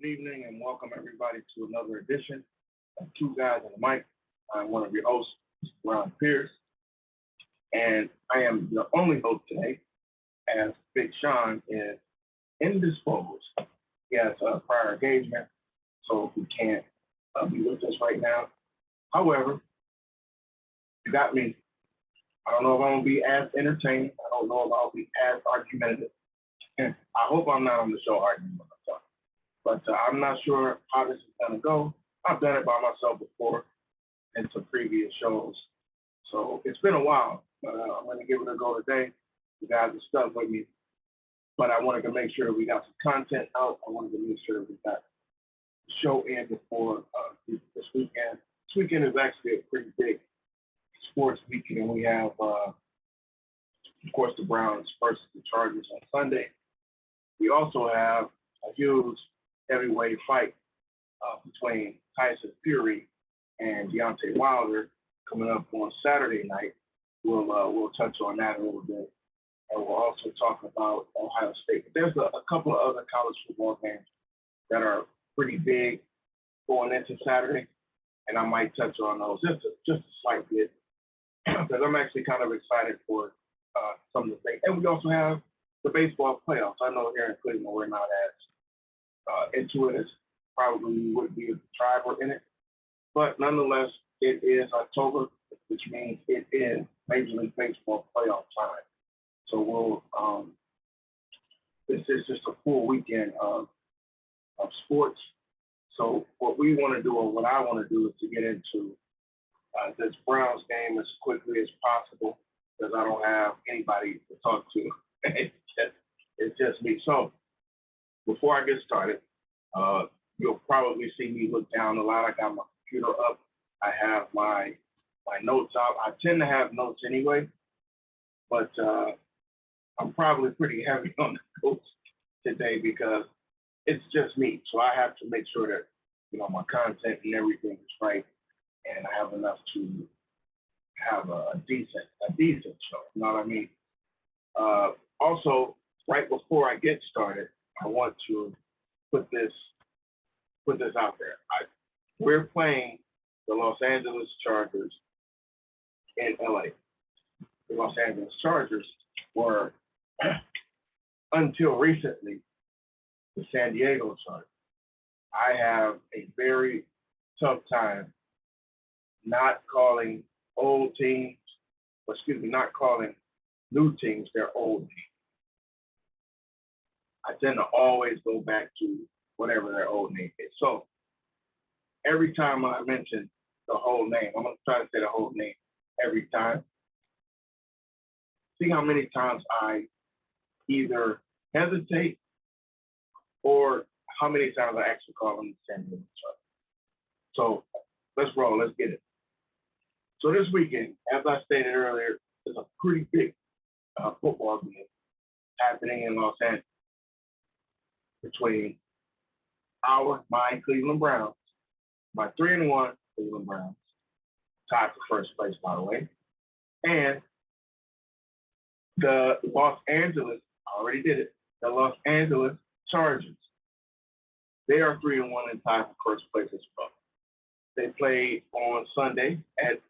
Good evening and welcome everybody to another edition of Two Guys on the Mic. I'm one of your hosts, Ron Pierce, and I am the only host today as Big Sean is indisposed. He has a prior engagement, so he can't be with us right now. However, you got me. I don't know if I'm going to be as entertaining. I don't know if I'll be as argumentative. I hope I'm not on the show arguing with myself. But I'm not sure how this is going to go. I've done it by myself before in some previous shows. So it's been a while, but I'm going to give it a go today. You guys are stuck with me. But I wanted to make sure that we got some content out. I wanted to make sure that we got the show in before this weekend. This weekend is actually a pretty big sports weekend. We have, of course, the Browns versus the Chargers on Sunday. We also have a huge heavyweight fight between Tyson Fury and Dionte Wilder coming up on Saturday night. We'll touch on that a little bit, and we'll also talk about Ohio State. But there's a couple of other college football games that are pretty big going into Saturday, and I might touch on those just a slight bit because I'm actually kind of excited for some of the things. And we also have the baseball playoffs. I know here in Cleveland we're not as into it as probably we would be if the Tribe were in it. But nonetheless, it is October, which means it is Major League Baseball playoff time. So this is just a full weekend of sports. So what we want to do, or what I want to do, is to get into this Browns game as quickly as possible because I don't have anybody to talk to. It's just me. So before I get started, you'll probably see me look down a lot. I got my computer up. I have my notes out. I tend to have notes anyway, but I'm probably pretty heavy on the notes today because it's just me. So I have to make sure that my content and everything is right, and I have enough to have a decent show. You know what I mean? Also, right before I get started, I want to put this out there. We're playing the Los Angeles Chargers in LA. The Los Angeles Chargers were, until recently, the San Diego Chargers. I have a very tough time not calling not calling new teams their old teams. I tend to always go back to whatever their old name is. So every time I mention the whole name, I'm going to try to say the whole name every time. See how many times I either hesitate or how many times I actually call them the San Diego Chargers. So let's roll. Let's get it. So this weekend, as I stated earlier, there's a pretty big football game happening in Los Angeles between my Cleveland Browns, my 3-1 Cleveland Browns, tied for first place, by the way, and the Los Angeles Chargers. They are 3-1 and tied for first place as well. They played on Sunday at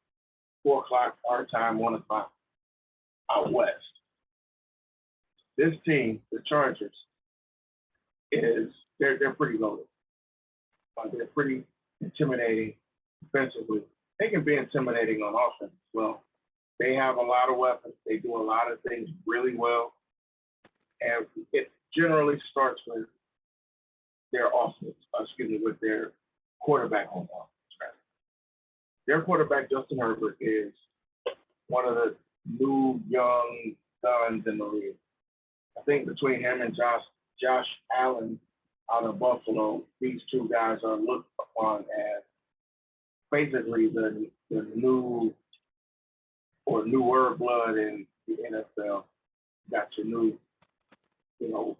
4 o'clock our time, 1 o'clock out west. This team, the Chargers, they're pretty loaded. They're pretty intimidating defensively. They can be intimidating on offense as well. They have a lot of weapons. They do a lot of things really well. And it generally starts with their offense, with their quarterback on offense. Right? Their quarterback, Justin Herbert, is one of the new young guns in the league. I think between him and Josh Allen out of Buffalo, these two guys are looked upon as basically the new or newer blood in the NFL. You got your new,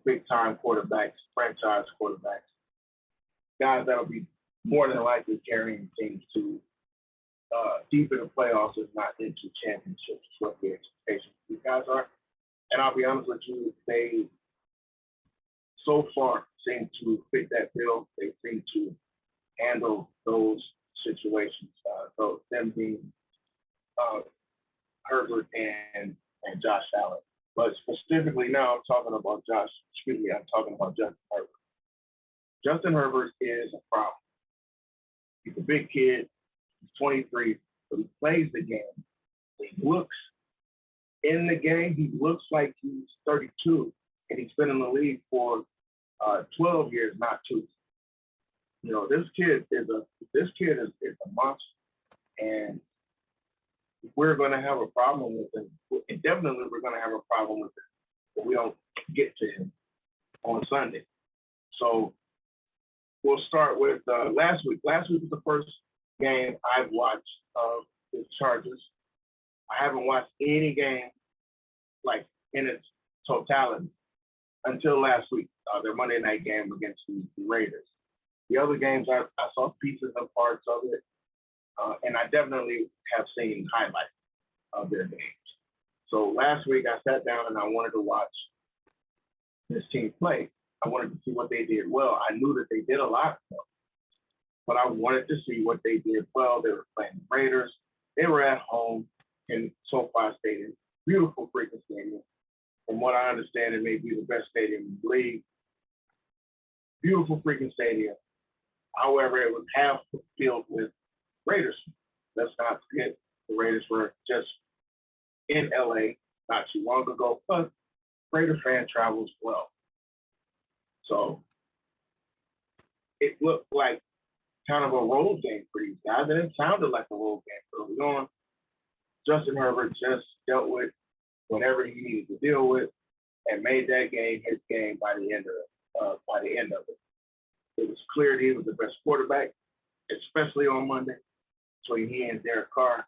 big time quarterbacks, franchise quarterbacks, guys that'll be more than likely carrying teams to deep in the playoffs, if not into championships. What the expectations these guys are. And I'll be honest with you, they so far seem to fit that bill. They seem to handle those situations. So them being uh, Herbert and Josh Allen. But specifically now, I'm talking about I'm talking about Justin Herbert. Justin Herbert is a problem. He's a big kid. He's 23, but he plays the game. He looks in the game. He looks like he's 32, and he's been in the league for 12 years, not 2. You know, this kid is a monster, and we're going to have a problem with him. And definitely, we're going to have a problem with it if we don't get to him on Sunday. So we'll start with last week. Last week was the first game I've watched of the Chargers. I haven't watched any game like in its totality until last week, their Monday night game against the Raiders. The other games, I saw pieces and parts of it, and I definitely have seen highlights of their games. So last week I sat down and I wanted to watch this team play. I wanted to see what they did well. I knew that they did a lot well, but I wanted to see what they did well. They were playing the Raiders. They were at home in SoFi Stadium, beautiful freaking stadium. From what I understand, it may be the best stadium in the league. Beautiful freaking stadium. However, it was half filled with Raiders. Let's not forget the Raiders were just in LA not too long ago, but Raiders fan travels well. So it looked like kind of a road game for these guys, and it sounded like a road game early on. Justin Herbert just dealt with whatever he needed to deal with and made that game his game by the end of it. It was clear that he was the best quarterback, especially on Monday, between he and Derek Carr,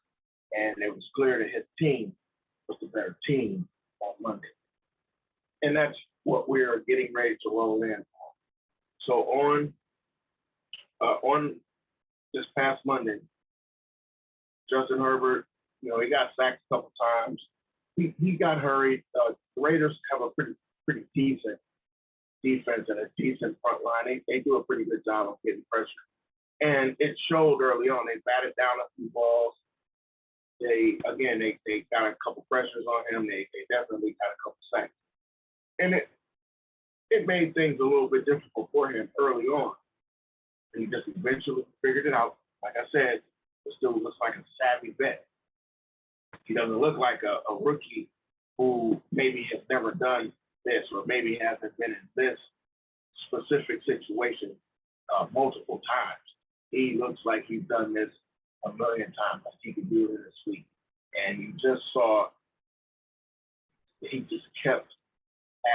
and it was clear that his team was the better team on Monday. And that's what we're getting ready to roll in. So on this past Monday, Justin Herbert, you know, he got sacked a couple times. He got hurried. The Raiders have a pretty decent defense and a decent front line. They do a pretty good job of getting pressure. And it showed early on. They batted down a few balls. They got a couple pressures on him. They definitely got a couple sacks. And it made things a little bit difficult for him early on. And he just eventually figured it out. Like I said, he still looks like a savvy vet. He doesn't look like a rookie who maybe has never done this or maybe hasn't been in this specific situation multiple times. He looks like he's done this a million times. Like he could do it in a sleep. And you just saw he just kept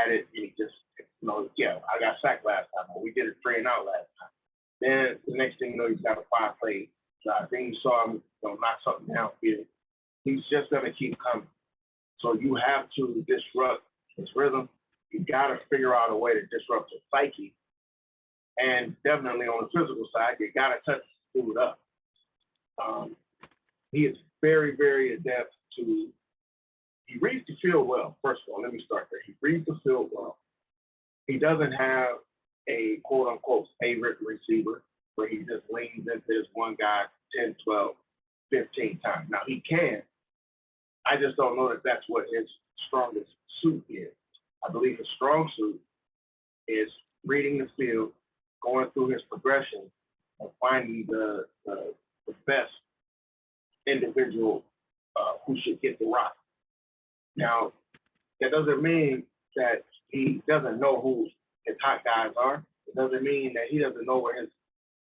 at it, and he just, you know, yeah, I got sacked last time, or we did a 3-and-out last time. Then the next thing you know, he's got a 5-play drive. Then you saw him, you know, knock something downfield. He's just going to keep coming. So you have to disrupt his rhythm. You got to figure out a way to disrupt his psyche. And definitely on the physical side, you got to touch the dude up. He is very, very adept to, he reads the field well. First of all, let me start there. He reads the field well. He doesn't have a quote unquote favorite receiver where he just leans into this one guy 10, 12, 15 times. Now he can. I just don't know that that's what his strongest suit is. I believe his strong suit is reading the field, going through his progression, and finding the best individual who should get the rock. Now, that doesn't mean that he doesn't know who his hot guys are. It doesn't mean that he doesn't know where his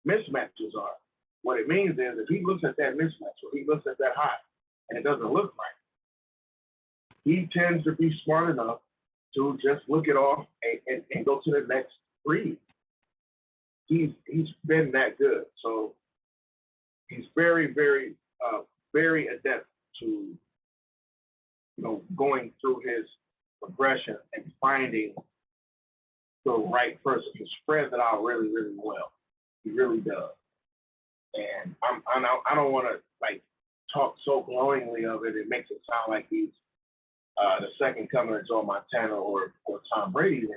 mismatches are. What it means is if he looks at that mismatch or he looks at that hot and it doesn't look right, he tends to be smart enough to just look it off and go to the next read. He's been that good. So he's very, very, very adept to, you know, going through his progression and finding the right person. He spreads it out really, really well. He really does. And I don't want to like talk so glowingly of it. It makes it sound like he's the second coming of Joe Montana or Tom Brady.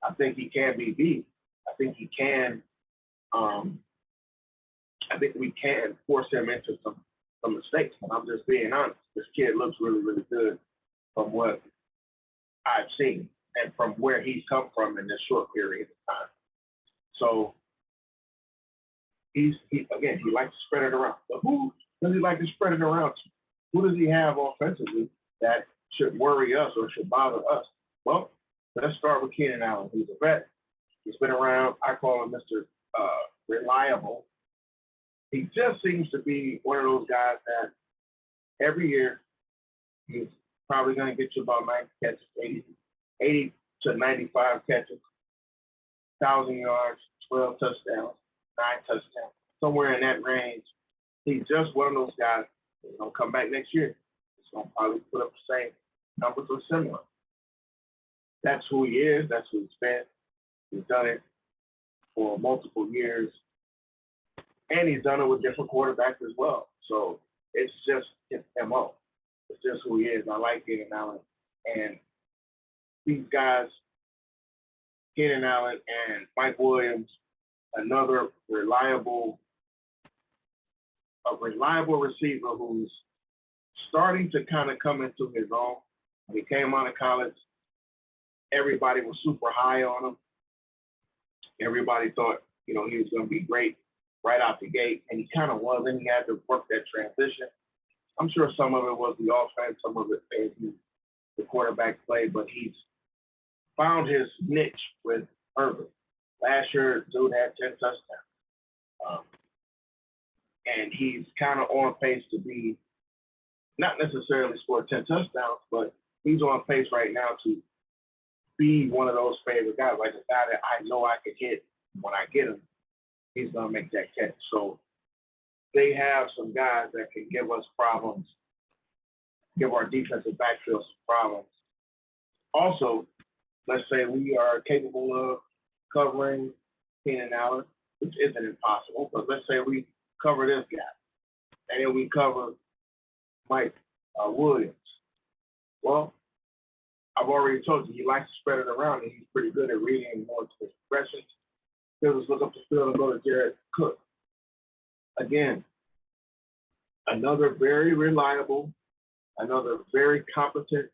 I think he can be beat. I think he can. I think we can force him into some mistakes. And I'm just being honest. This kid looks really, really good from what I've seen and from where he's come from in this short period of time. So he likes to spread it around. But who does he like to spread it around to? Who does he have offensively that should worry us or should bother us? Well, let's start with Keenan Allen. He's a vet. He's been around. I call him Mr. Reliable. He just seems to be one of those guys that every year he's probably going to get you about 90 catches, 80 to 95 catches, 1,000 yards, 12 touchdowns, 9 touchdowns, somewhere in that range. He's just one of those guys that's going to come back next year. He's going to probably put up the same numbers or similar. That's who he is. That's who he's been. He's done it for multiple years. And he's done it with different quarterbacks as well. So it's just his MO. It's just who he is. I like Keenan Allen. And these guys, Keenan Allen and Mike Williams, another reliable receiver who's starting to kind of come into his own. When he came out of college, everybody was super high on him. Everybody thought, he was going to be great right out the gate, and he kind of was, and he had to work that transition. I'm sure some of it was the offense, some of it was the quarterback play, but he's found his niche with Herbert. Last year, dude had 10 touchdowns. And he's kind of on pace to be, not necessarily score 10 touchdowns, but he's on pace right now to be one of those favorite guys, like a guy that I know I can hit when I get him. He's going to make that catch. So they have some guys that can give us problems, give our defensive backfield some problems. Also, let's say we are capable of covering Keenan Allen, which isn't impossible, but let's say we cover this guy, and then we cover Mike Williams. Well, I've already told you, he likes to spread it around, and he's pretty good at reading more to his progressions. He'll just look up the field and go to Jared Cook. Again, another very reliable, another very competent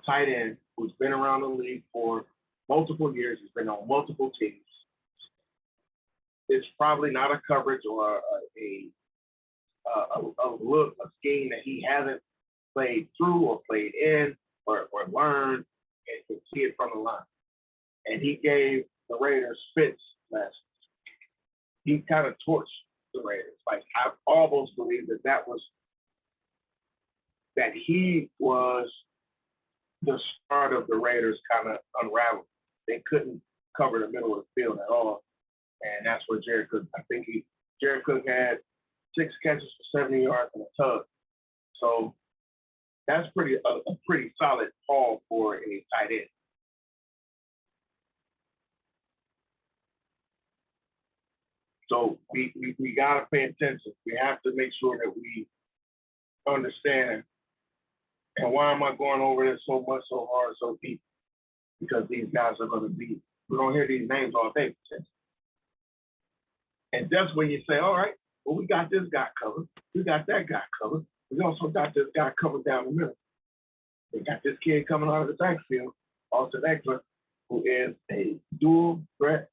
tight end who's been around the league for multiple years. He's been on multiple teams. It's probably not a coverage or a scheme that he hasn't played through or played in or learned and can see it from the line. And he gave the Raiders fits last year. He kind of torched the Raiders. Like, I almost believe that he was the start of the Raiders kind of unraveling. They couldn't cover the middle of the field at all. And that's where Jared Cook, Jared Cook had 6 catches for 70 yards and a tug. So that's a pretty solid haul for a tight end. So we got to pay attention. We have to make sure that we understand. And why am I going over this so much, so hard, so deep? Because these guys are going to be, we're going to hear these names all day. And that's when you say, all right, well, we got this guy covered. We got that guy covered. We also got this guy covered down the middle. We got this kid coming out of the backfield, Austin Eckler, who is a dual threat.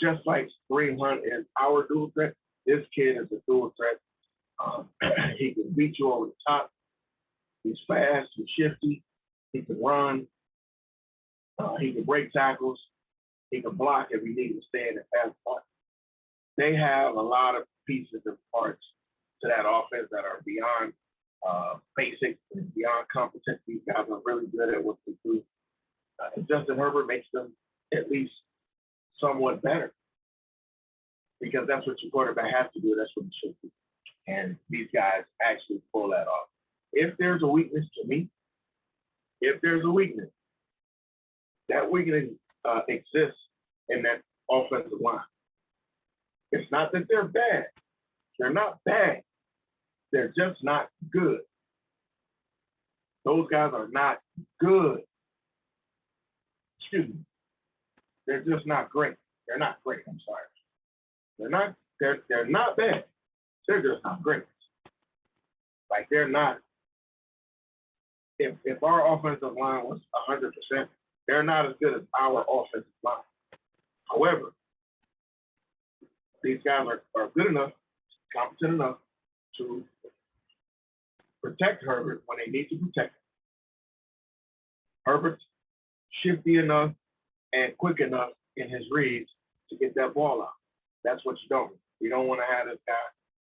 Just like Kareem Hunt is our dual threat, this kid is a dual threat. He can beat you over the top. He's fast, he's shifty, he can run, he can break tackles, he can block if you need to stay in the pass block. They have a lot of pieces and parts to that offense that are beyond basic, beyond competent. These guys are really good at what they do. And Justin Herbert makes them at least somewhat better, because that's what your quarterback has to do. That's what he should do. And these guys actually pull that off. If there's a weakness to me, that weakness exists in that offensive line. It's not that they're bad. They're not bad. They're just not good. Those guys are not good. excuse me, they're just not great. They're not great. I'm sorry. They're not bad. They're just not great. Like they're not. If our offensive line was 100%, they're not as good as our offensive line. However, these guys are good enough, competent enough to protect Herbert when they need to protect him. Herbert's shifty enough and quick enough in his reads to get that ball out. That's what you don't. We don't want to have this guy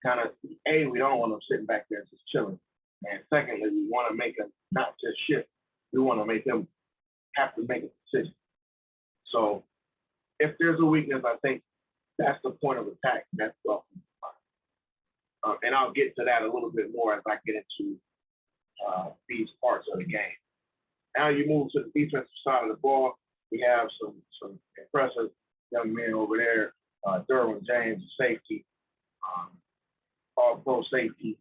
kind of, we don't want him sitting back there just chilling. And secondly, we want to make him not just shift. We want to make him have to make a decision. So if there's a weakness, I think that's the point of attack. That's the offensive line. And I'll get to that a little bit more as I get into these parts of the game. Now you move to the defensive side of the ball. We have some impressive young men over there. Derwin James, safety, all-pro safety.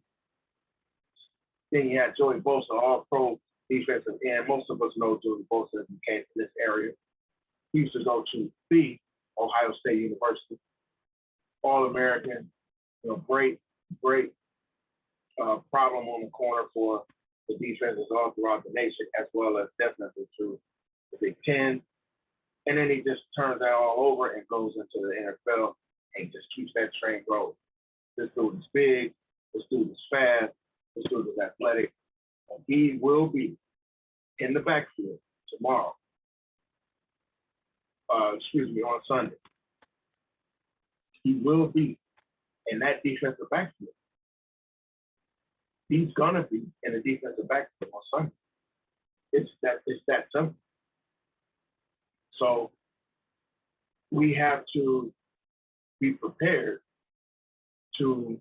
Then you had Joey Bosa, all-pro defensive end. Most of us know Joey Bosa as he came to this area. He used to go to the Ohio State University. All-American, great problem on the corner for the defenses all throughout the nation, as well as definitely through the Big Ten. And then he just turns that all over and goes into the NFL and just keeps that train rolling. This dude is big. This dude is fast. This dude is athletic. And he will be in the backfield tomorrow. On Sunday. He will be in that defensive backfield. He's gonna be in the defensive backfield on Sunday. It's that simple. So we have to be prepared to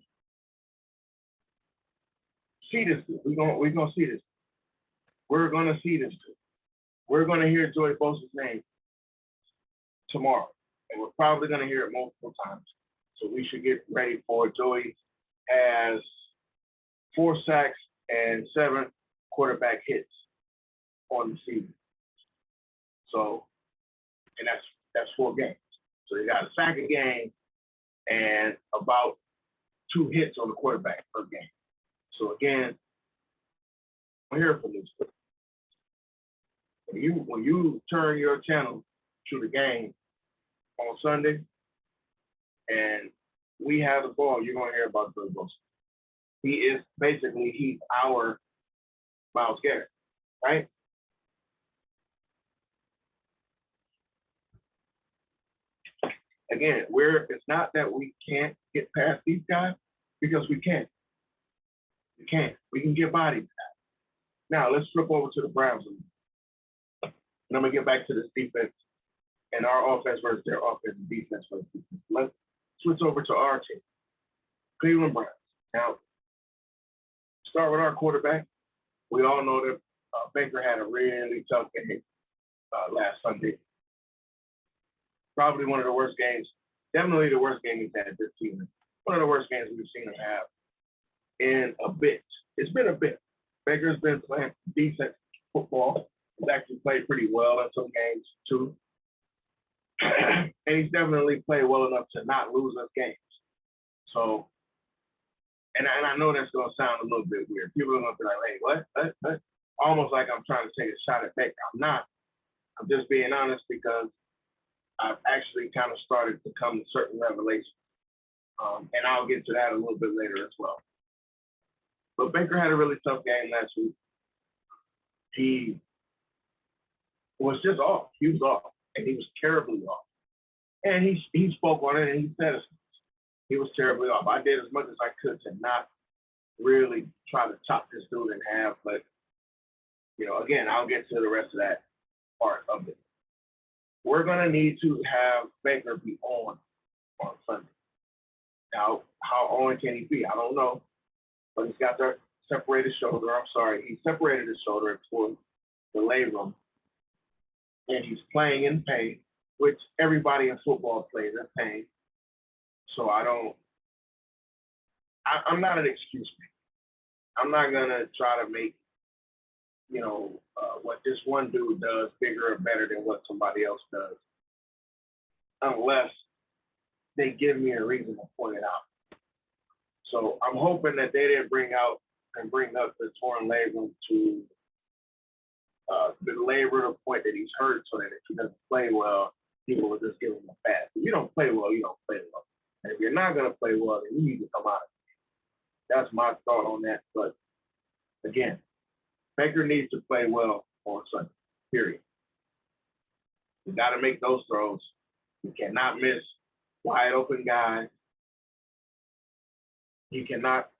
see this. We're gonna see this. We're gonna see this. We're gonna hear Joey Bosa's name tomorrow, and we're probably gonna hear it multiple times. So we should get ready for it. Joey has 4 sacks and 7 quarterback hits on the season. So, and that's 4 games. So you got a sack a game and about 2 hits on the quarterback per game. So again, I'm here for this. When you turn your channel to the game on Sunday and we have the ball, you're gonna hear about Joey Bosa. He's our Myles Garrett, right? Again, it's not that we can't get past these guys, because we can. We can't. We can get bodies. Now let's flip over to the Browns. And I'm gonna get back to this defense and our offense versus their offense and defense versus defense. Let's switch over to our team, Cleveland Browns. Now, start with our quarterback. We all know that Baker had a really tough game last Sunday. Probably one of the worst games, definitely the worst game he's had this season. One of the worst games we've seen him have in a bit. It's been a bit. Baker's been playing decent football. He's actually played pretty well in some games too. And he's definitely played well enough to not lose us games. So, and I know that's going to sound a little bit weird. People are going to be like, hey, what? Almost like I'm trying to take a shot at Baker. I'm not. I'm just being honest, because I've actually kind of started to come to certain revelations. And I'll get to that a little bit later as well. But Baker had a really tough game last week. He was just off. He was off. And he was terribly off. And he spoke on it, and he said he was terribly off. I did as much as I could to not really try to chop this dude in half. But, again, I'll get to the rest of that part of it. We're going to need to have Baker be on Sunday. Now, how on can he be? I don't know. But he's got that separated shoulder. I'm sorry. He separated his shoulder toward the labrum. And he's playing in pain, which everybody in football plays in pain. So I'm not an excuse maker. I'm not going to try to make what this one dude does bigger or better than what somebody else does, unless they give me a reason to point it out. So I'm hoping that they didn't bring up the torn labrum to belabor the point that he's hurt, so that if he doesn't play well, people will just give him a pass. If you don't play well, you don't play well. And if you're not going to play well, then you need to come out. That's my thought on that. But again, Baker needs to play well on Sunday, period. You got to make those throws. You cannot miss wide open guys. You cannot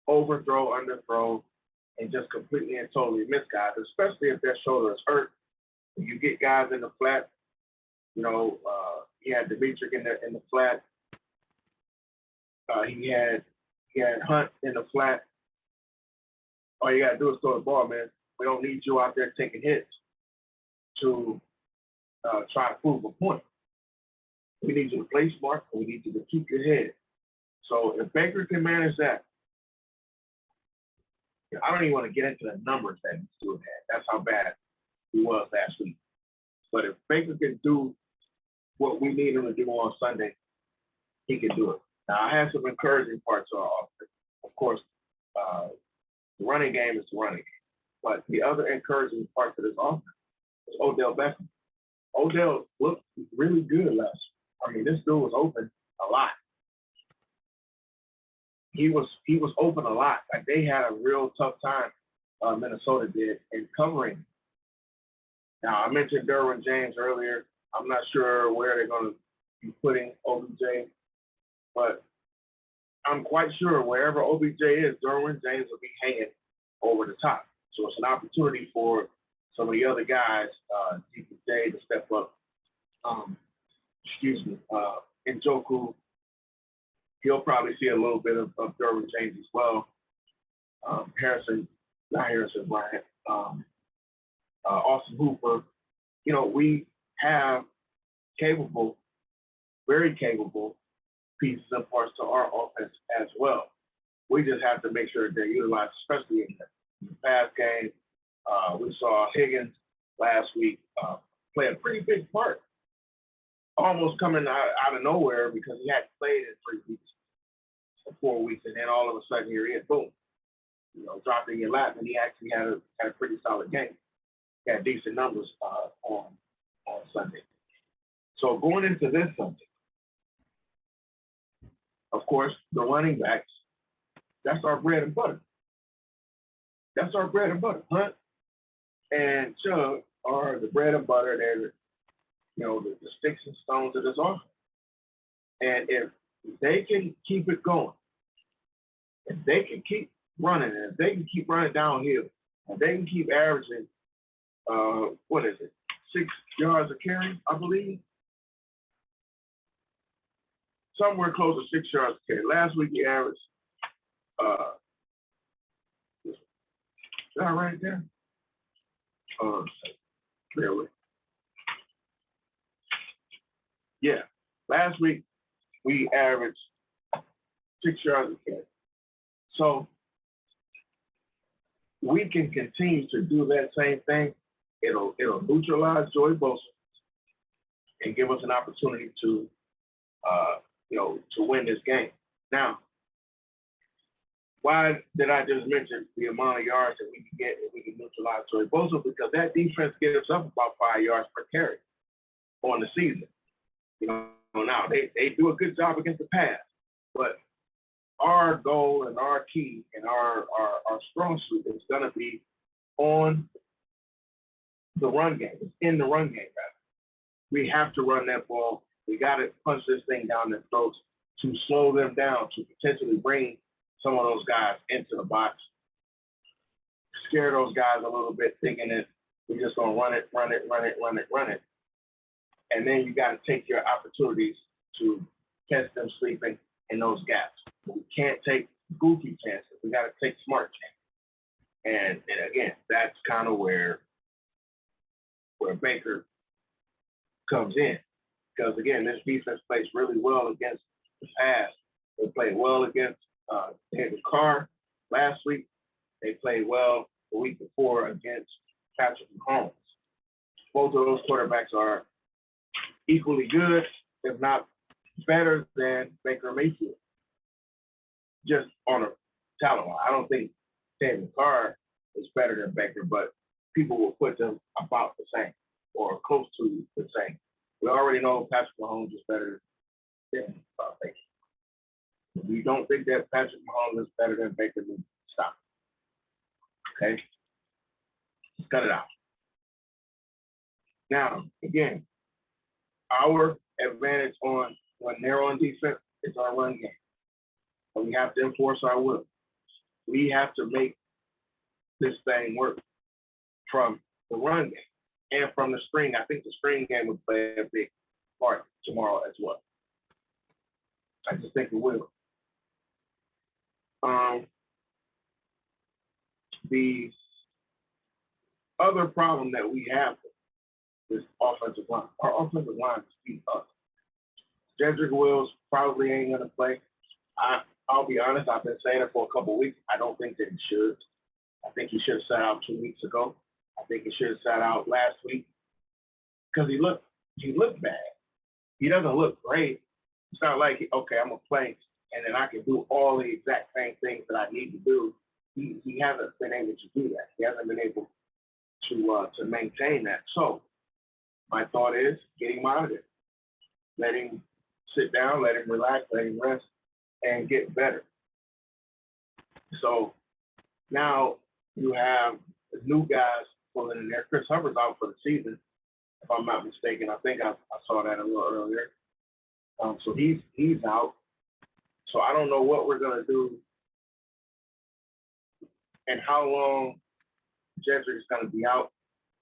overthrow, underthrow, and just completely and totally miss guys, especially if their shoulder is hurt. If you get guys in the flat, he had Dimitri in the flat. He had Hunt in the flat. All you gotta do is throw the ball, man. We don't need you out there taking hits to try to prove a point. We need you to play smart, and we need you to keep your head. So if Baker can manage that, I don't even want to get into the numbers that he's doing that. That's how bad he was last week. But if Baker can do what we need him to do on Sunday, he can do it. Now, I have some encouraging parts to our offense. Of course, the running game is the running game. But the other encouraging part to this offense is Odell Beckham. Odell looked really good last week. I mean, this dude was open a lot. He was open a lot. Like, they had a real tough time, Minnesota did, in covering. Now, I mentioned Derwin James earlier. I'm not sure where they're going to be putting OBJ, but I'm quite sure wherever OBJ is, Derwin James will be hanging over the top. So it's an opportunity for some of the other guys, DPJ, to step up. Njoku, he'll probably see a little bit of Derwin James as well. Harrison Bryant, Austin Hooper. We have very capable pieces and parts to our offense as well. We just have to make sure that they're utilized, especially in the pass game. We saw Higgins last week play a pretty big part, almost coming out of nowhere because he hadn't played in 3 weeks or 4 weeks, and then all of a sudden here he is, boom, dropped in your lap, and he actually had a pretty solid game. He had decent numbers on Sunday. So going into this Sunday, of course, the running backs, that's our bread and butter. Hunt and Chubb are the bread and butter. They're the sticks and stones of this offense. And if they can keep it going, if they can keep running, and if they can keep running downhill, and they can keep averaging, 6 yards a carry, I believe? Somewhere close to 6 yards a carry. Last week he averaged, is that right there? Clearly. Yeah, last week we averaged 6 yards a carry. So we can continue to do that same thing. It'll neutralize Joey Bosa and give us an opportunity to win this game. Now, why did I just mention the amount of yards that we can get if we can neutralize Joey Bosa? Because that defense gives up about 5 yards per carry on the season. Now they do a good job against the pass, but our goal and our key and our strong suit is going to be on the run game. It's in the run game, rather. We have to run that ball. We got to punch this thing down their throats to slow them down, to potentially bring some of those guys into the box, scare those guys a little bit, thinking that we're just going to run it. And then you got to take your opportunities to catch them sleeping in those gaps. We can't take goofy chances. We got to take smart chances. And again, that's kind of where Baker comes in. Because, again, this defense plays really well against the pass. They played well against David Carr last week. They played well the week before against Patrick Mahomes. Both of those quarterbacks are equally good, if not better than Baker Mayfield, just on a talent line. I don't think David Carr is better than Baker, but people will put them about the same or close to the same. We already know Patrick Mahomes is better than Baker. If you don't think that Patrick Mahomes is better than Baker, then stop. Okay? Just cut it out. Now, again, our advantage on when they're on defense is our run game. So we have to enforce our will. We have to make this thing work from the run game and from the screen. I think the screen game would play a big part tomorrow as well. I just think it will. The other problem that we have is offensive line. Our offensive line is beat us. Jedrick Wills probably ain't going to play. I'll be honest, I've been saying it for a couple of weeks. I don't think that he should. I think he should have sat out 2 weeks ago. I think he should have sat out last week because he looked bad. He doesn't look great. It's not like, okay, I'm going to play and then I can do all the exact same things that I need to do. He hasn't been able to do that. He hasn't been able to maintain that. So my thought is get him out of there. Let him sit down, let him relax, let him rest, and get better. So now you have the new guys pulling in there. Chris Hubbard's out for the season, if I'm not mistaken. I think I saw that a little earlier. So he's out. So I don't know what we're gonna do and how long Jedrick is gonna be out.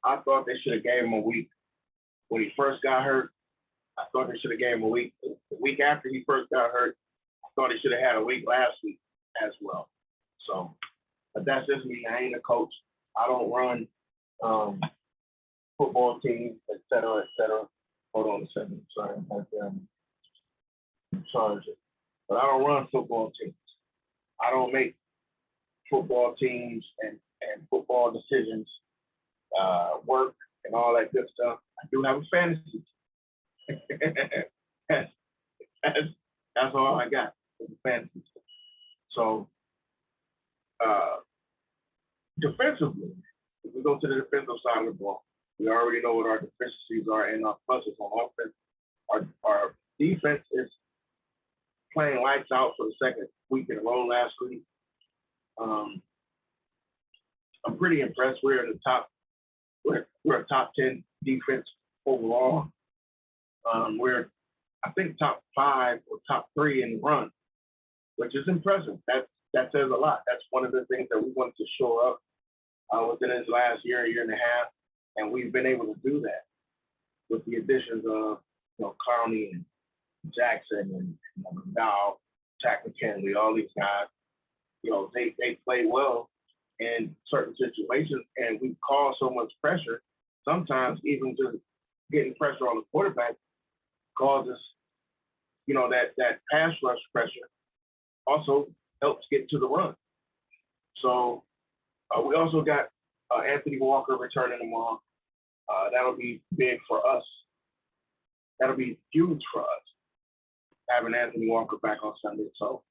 I thought they should have gave him a week when he first got hurt. I thought they should have gave him a week. The week after he first got hurt, I thought he should have had a week last week as well. So, but that's just me. I ain't a coach. I don't run football teams, et cetera, et cetera. Hold on a second. Sorry, I'm sorry. But I don't run football teams. I don't make football teams and football decisions work and all that good stuff. I do have a fantasy. that's all I got for the fantasy. So defensively, if we go to the defensive side of the ball, we already know what our deficiencies are and our pluses on offense. Our defense is playing lights out for the second week in a row last week. I'm pretty impressed. We're in the top. We're a top 10 defense overall. We're, I think, top 5 or top 3 in the run, which is impressive. That says a lot. That's one of the things that we wanted to show up within this last year and a half, and we've been able to do that with the additions of Clowney and Jackson and now Jack McKinley, all these guys. They play well in certain situations, and we cause so much pressure. Sometimes even just getting pressure on the quarterback causes, that pass rush pressure also helps get to the run. So we also got Anthony Walker returning tomorrow. That'll be big for us. That'll be huge for us, having Anthony Walker back on Sunday. So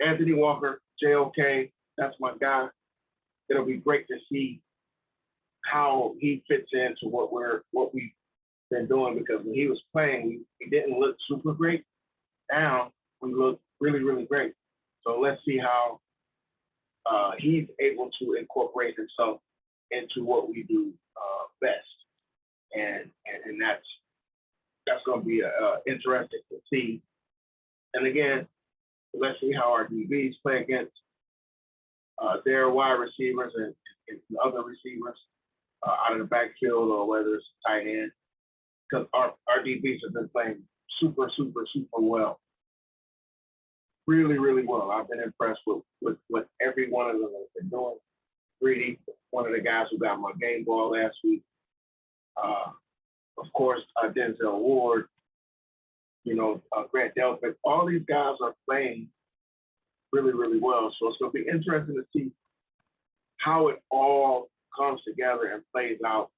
Anthony Walker, JOK, that's my guy. It'll be great to see how he fits into what we've been doing, because when he was playing, he didn't look super great. Now we look really, really great. So let's see how he's able to incorporate himself into what we do best, and that's going to be interesting to see. And again, let's see how our DBs play against their wide receivers and other receivers out of the backfield, or whether it's tight end, because our DBs have been playing super, super, super well. Really, really well. I've been impressed with what every one of them has been doing. Greedy, one of the guys who got my game ball last week. Of course, Denzel Ward, Grant Delpit. All these guys are playing really, really well. So it's going to be interesting to see how it all comes together and plays out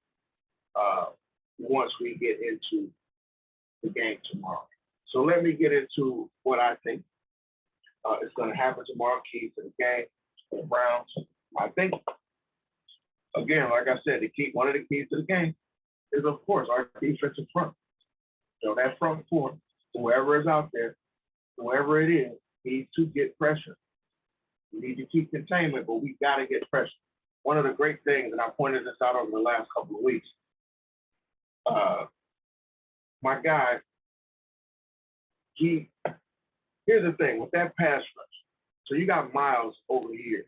once we get into the game tomorrow. So let me get into what I think is going to happen tomorrow, keys to the game for the Browns. I think, again, like I said, one of the keys to the game is, of course, our defensive front. So that front four, whoever is out there, whoever it is, needs to get pressure. We need to keep containment, but we got to get pressure. One of the great things, and I pointed this out over the last couple of weeks, my guy, here's the thing, with that pass rush, so you got Miles over here,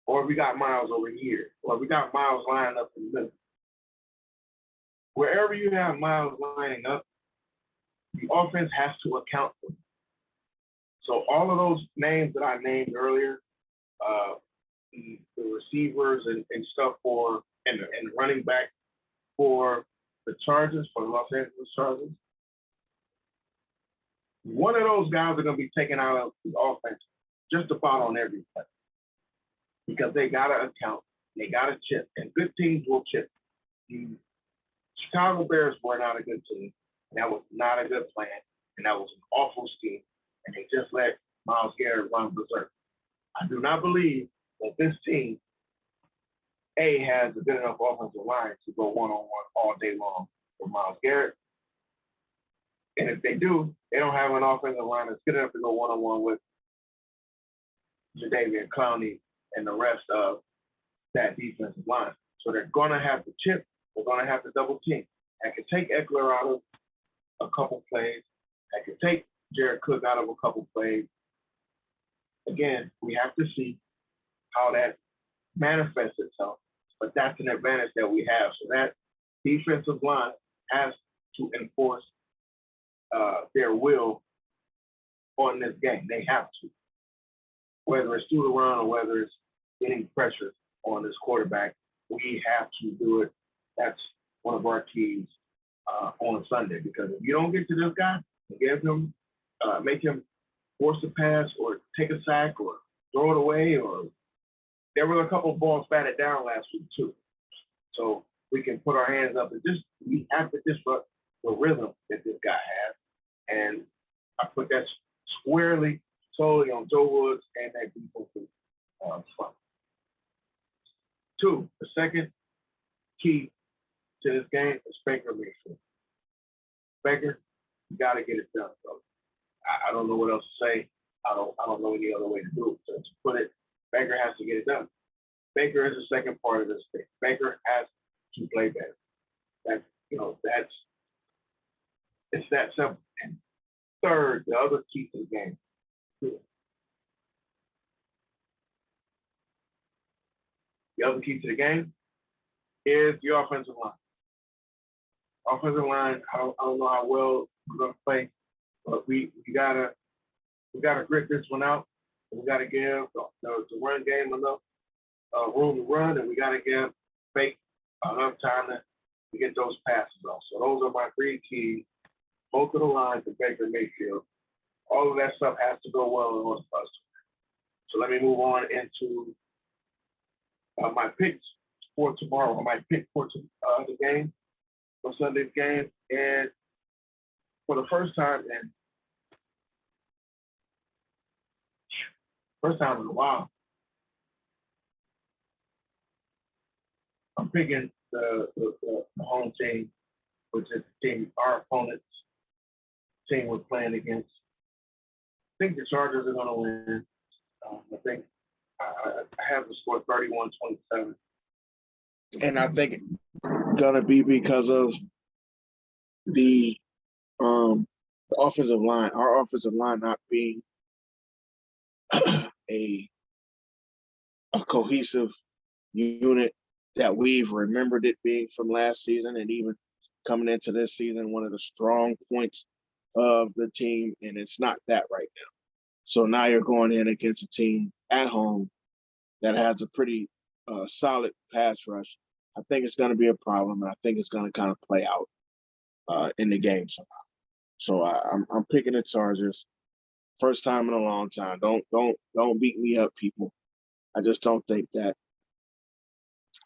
or we got Miles over here, or we got Miles lining up in the middle. Wherever you have Miles lining up, the offense has to account for it. So all of those names that I named earlier, the receivers and stuff and the running back for the Chargers, for the Los Angeles Chargers, one of those guys are going to be taken out of the offense just about on every play because they got to account, they got to chip, and good teams will chip. The Chicago Bears were not a good team, and that was not a good plan, and that was an awful scheme, and they just let Myles Garrett run berserk. I do not believe that this team, has a good enough offensive line to go one-on-one all day long with Myles Garrett. And if they do, they don't have an offensive line that's good enough to go one-on-one with Jadeveon Clowney and the rest of that defensive line. So they're going to have to chip. They're going to have to double team. I can take Eckler out of a couple plays. I can take Jared Cook out of a couple plays. Again, we have to see how that manifests itself. But that's an advantage that we have. So that defensive line has to enforce their will on this game. They have to. Whether it's through the run or whether it's getting pressure on this quarterback, we have to do it. That's one of our keys on Sunday. Because if you don't get to this guy and give him, make him force a pass or take a sack or throw it away, or there were a couple of balls batted down last week too. So we can put our hands up and we have to disrupt the rhythm that this guy has. And I put that squarely, solely on Joe Woods and that defensive front. Two, the second key to this game is Baker Mayfield. Baker, you got to get it done, bro. I don't know what else to say. I don't know any other way to do it. So to put it, Baker has to get it done. Baker is the second part of this thing. Baker has to play better. It's that simple. And third, the other key to the game. The other key to the game is the offensive line. Offensive line, I don't know how well we're gonna play, but we gotta grit this one out. We gotta give the run game enough room to run, and we gotta give Fake enough time to get those passes off. So those are my three keys. Both of the lines of Baker Mayfield. All of that stuff has to go well in order for us. So let me move on into my picks for tomorrow. My pick for the game, for Sunday's game, and for the first time in a while, I'm picking the home team, which is the team our opponent's team was playing against. I think the Chargers are going to win. I think I have the score 31-27. And I think it's going to be because of the offensive line, our offensive line not being a cohesive unit that we've remembered it being from last season, and even coming into this season, one of the strong points of the team, and it's not that right now. So now you're going in against a team at home that has a pretty solid pass rush. I think it's going to be a problem, and I think it's going to kind of play out in the game somehow. So I'm picking the Chargers. First time in a long time. Don't beat me up, people. I just don't think that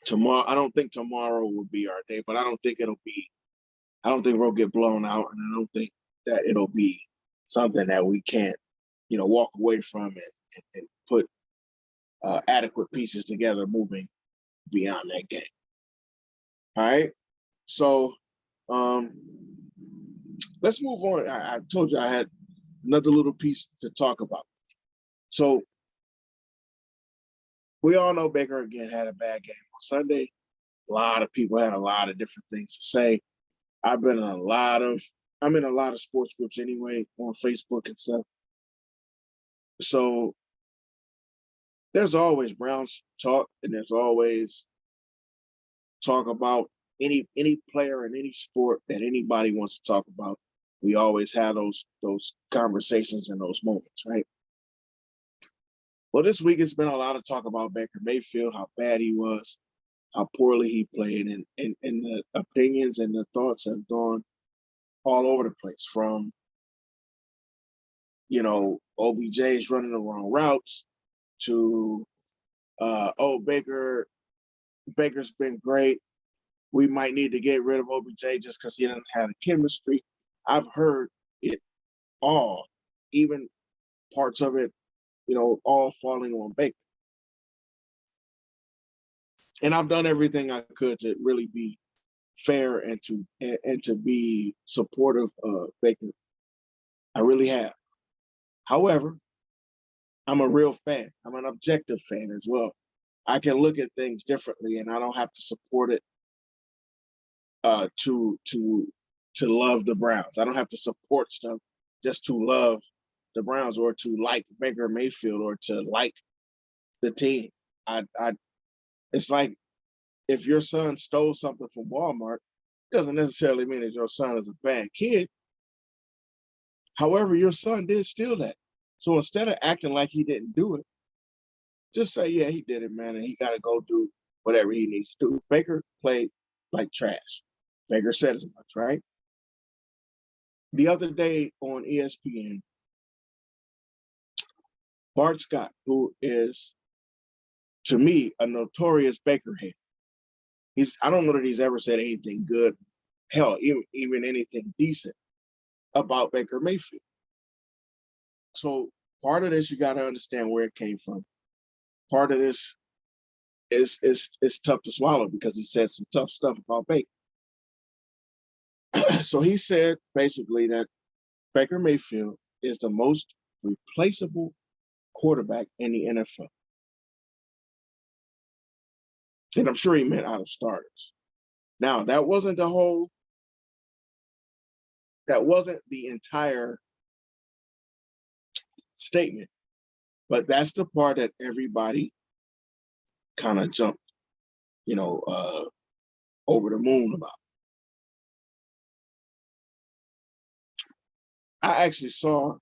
tomorrow. I don't think tomorrow will be our day, but I don't think we'll get blown out, and I don't think that it'll be something that we can't, walk away from and put adequate pieces together moving beyond that game. All right. So let's move on. I told you I had another little piece to talk about. So we all know Baker again had a bad game on Sunday. A lot of people had a lot of different things to say. I'm in a lot of sports groups anyway on Facebook and stuff. So there's always Browns talk, and there's always talk about any player in any sport that anybody wants to talk about. We always have those conversations and those moments, right? Well, this week it's been a lot of talk about Baker Mayfield, how bad he was, how poorly he played, and the opinions and the thoughts have gone all over the place from, OBJ's running the wrong routes to, Baker's been great. We might need to get rid of OBJ just because he doesn't have the chemistry. I've heard it all, even parts of it, all falling on Baker. And I've done everything I could to really be fair and to be supportive of Baker. I really have. However, I'm a real fan. I'm an objective fan as well. I can look at things differently, and I don't have to support it to love the Browns. I don't have to support stuff just to love the Browns or to like Baker Mayfield or to like the team. It's like if your son stole something from Walmart, it doesn't necessarily mean that your son is a bad kid. However, your son did steal that. So instead of acting like he didn't do it, just say, yeah, he did it, man, and he got to go do whatever he needs to do. Baker played like trash. Baker said as much, right? The other day on ESPN, Bart Scott, who is, to me, a notorious Baker hater. I don't know that he's ever said anything good, hell, even anything decent about Baker Mayfield. So part of this, you got to understand where it came from. Part of this is tough to swallow because he said some tough stuff about Baker. So he said basically that Baker Mayfield is the most replaceable quarterback in the NFL. And I'm sure he meant out of starters. Now, that wasn't the entire statement, but that's the part that everybody kind of jumped, over the moon about. I actually saw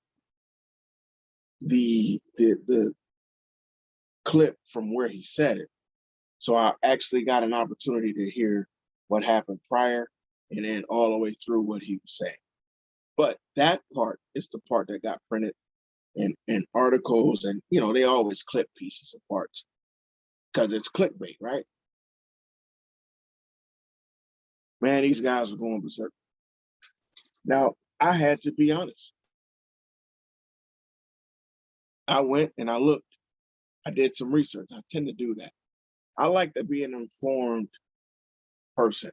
the clip from where he said it. So I actually got an opportunity to hear what happened prior and then all the way through what he was saying. But that part is the part that got printed in articles, and they always clip pieces of parts because it's clickbait, right? Man, these guys are going berserk. Now, I had to be honest. I went and I looked. I did some research. I tend to do that. I like to be an informed person.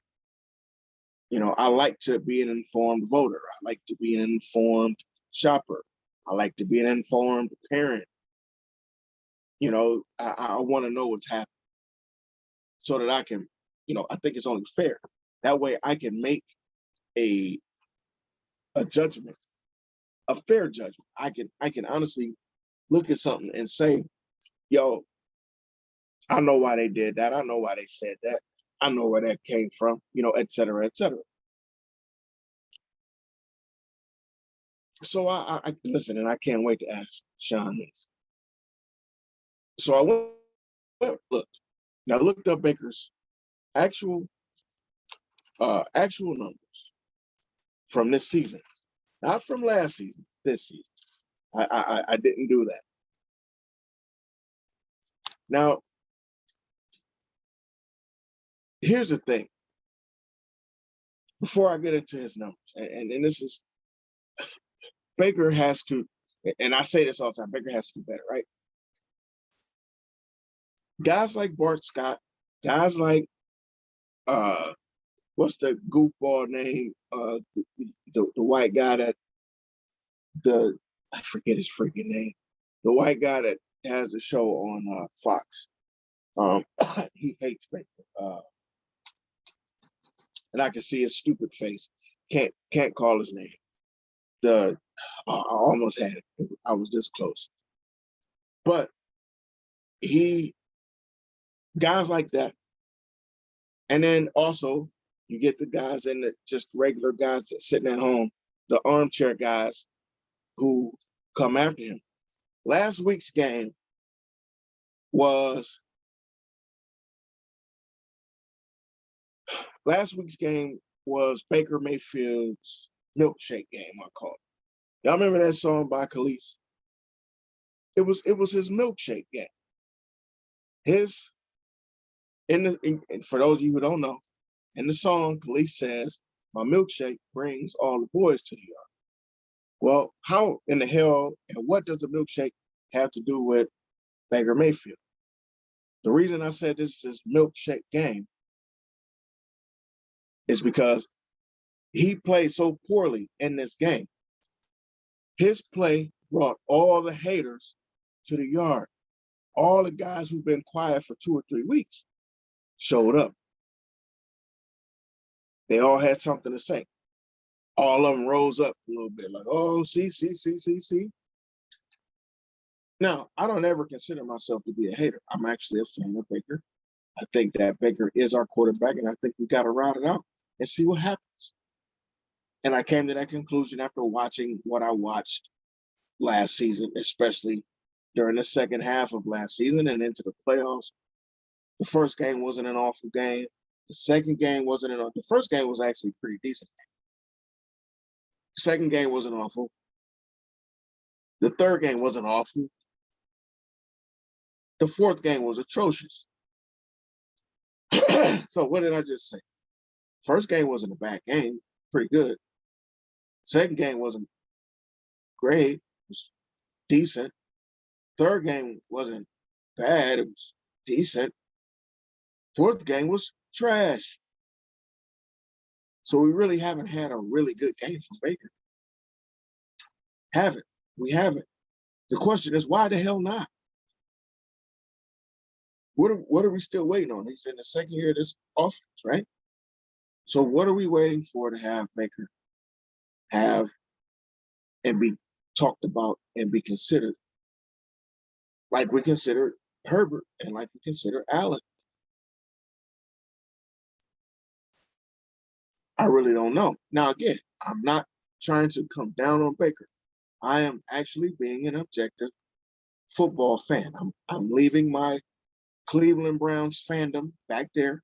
I like to be an informed voter. I like to be an informed shopper. I like to be an informed parent. I want to know what's happening so that I can, I think it's only fair. That way I can make a judgment, a fair judgment. I can honestly look at something and say, yo, I know why they did that. I know why they said that. I know where that came from, et cetera, et cetera. So I listen, and I can't wait to ask Sean this. So I looked up Baker's actual numbers from this season, not from last season, this season. I didn't do that. Now, here's the thing. Before I get into his numbers, and this is Baker has to, and I say this all the time, Baker has to do better, right? Guys like Bart Scott, guys like what's the goofball name? The white guy that I forget his freaking name. The white guy that has the show on Fox. He hates Baker. And I can see his stupid face. Can't call his name. I almost had it. I was this close. But guys like that. And then also you get the guys in the just regular guys that sitting at home, the armchair guys who come after him. Last week's game was Baker Mayfield's milkshake game, I call it. Y'all remember that song by Khalees? It was his milkshake game. And for those of you who don't know, in the song, Khalees says, "My milkshake brings all the boys to the yard." Well, how in the hell and what does the milkshake have to do with Baker Mayfield? The reason I said this is his milkshake game is because he played so poorly in this game. His play brought all the haters to the yard. All the guys who've been quiet for 2 or 3 weeks showed up. They all had something to say. All of them rose up a little bit, like, oh, see. Now, I don't ever consider myself to be a hater. I'm actually a fan of Baker. I think that Baker is our quarterback, and I think we got to route it out and see what happens. And I came to that conclusion after watching what I watched last season, especially during the second half of last season and into the playoffs. The first game wasn't an awful game. The second game wasn't the first game was actually pretty decent. The second game wasn't awful. The third game wasn't awful. The fourth game was atrocious. So what did I just say? First game wasn't a bad game, pretty good. Second game wasn't great, it was decent. Third game wasn't bad, it was decent. Fourth game was trash. So we really haven't had a really good game from Baker. We haven't. The question is, why the hell not? What are we still waiting on? He's in the second year of this offense, right? So what are we waiting for to have Baker have and be talked about and be considered like we consider Herbert and like we consider Allen? I really don't know. Now, again, I'm not trying to come down on Baker. I am actually being an objective football fan. I'm leaving my Cleveland Browns fandom back there.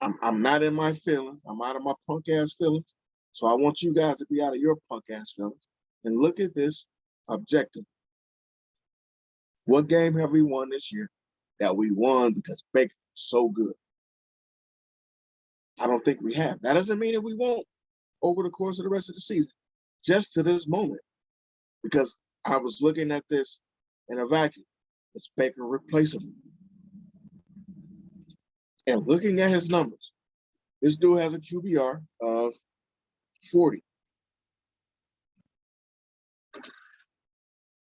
I'm not in my feelings. I'm out of my punk ass feelings. So I want you guys to be out of your punk ass feelings and look at this objective. What game have we won this year that we won because Baker was so good? I don't think we have. That doesn't mean that we won't over the course of the rest of the season, just to this moment. Because I was looking at this in a vacuum. Is Baker replaceable? And looking at his numbers, this dude has a QBR of 40.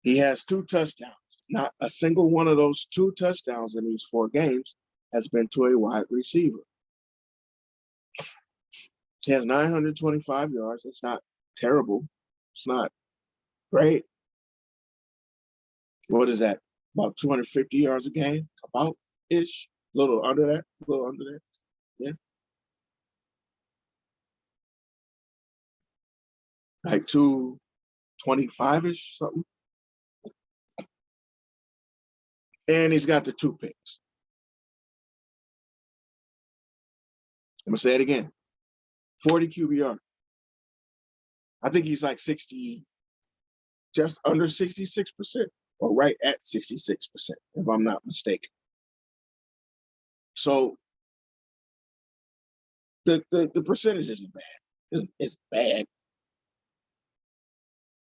He has 2 touchdowns. Not a single one of those 2 touchdowns in these 4 games has been to a wide receiver. He has 925 yards. It's not terrible. It's not great. What is that? About 250 yards a game? About-ish. A little under that. Yeah. Like 225-ish, something. And he's got the 2 picks. I'm going to say it again. 40 QBR. I think he's like 60, just under 66%, or right at 66%, if I'm not mistaken. So The percentage isn't bad. It's bad.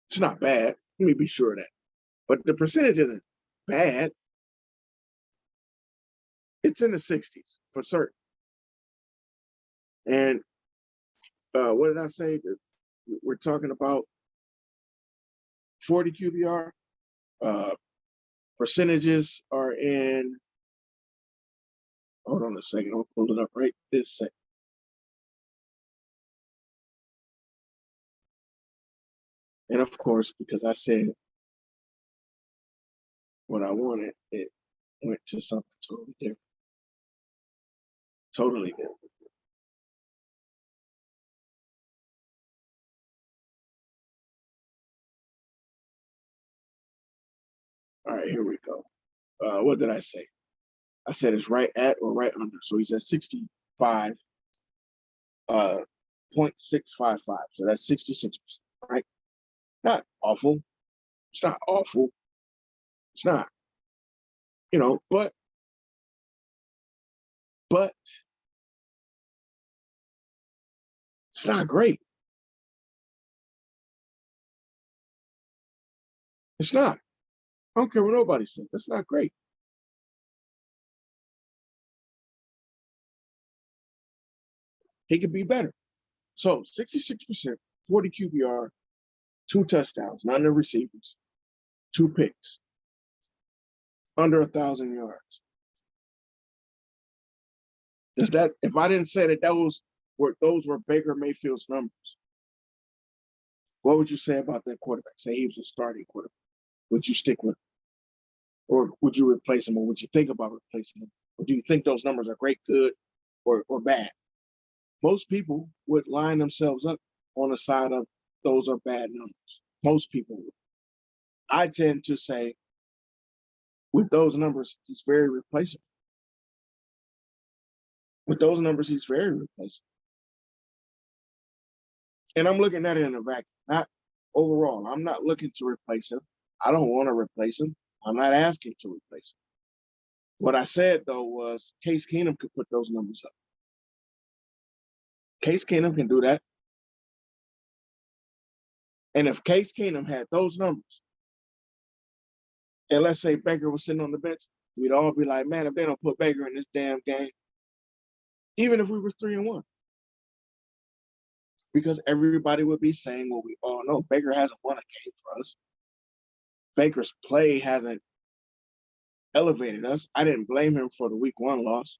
It's not bad. Let me be sure of that. But the percentage isn't bad. It's in the 60s for certain. And what did I say? We're talking about 40 QBR. Percentages are in. Hold on a second. I'll pull it up right this second. And of course, because I said what I wanted, it went to something totally different. Totally different. All right, here we go. What did I say? I said it's right at or right under. So he's at 65, 0.655. So that's 66%, right? Not awful. It's not awful. It's not. But it's not great. It's not. I don't care what nobody says. That's not great. He could be better. So 66%, 40 QBR, 2 touchdowns, none of the receivers, 2 picks, under 1,000 yards. Does that? If I didn't say that those were Baker Mayfield's numbers, what would you say about that quarterback? Say he was a starting quarterback. Would you stick with him? Or would you replace him? Or would you think about replacing him? Or do you think those numbers are great, good, or bad? Most people would line themselves up on the side of those are bad numbers. Most people would. I tend to say with those numbers, he's very replaceable. With those numbers, he's very replaceable. And I'm looking at it in a vacuum, not overall. I'm not looking to replace him. I don't want to replace him. I'm not asking to replace him. What I said, though, was Case Keenum could put those numbers up. Case Keenum can do that. And if Case Keenum had those numbers, and let's say Baker was sitting on the bench, we'd all be like, man, if they don't put Baker in this damn game, even if we were 3-1. Because everybody would be saying what we all know. Baker hasn't won a game for us. Baker's play hasn't elevated us. I didn't blame him for the week 1 loss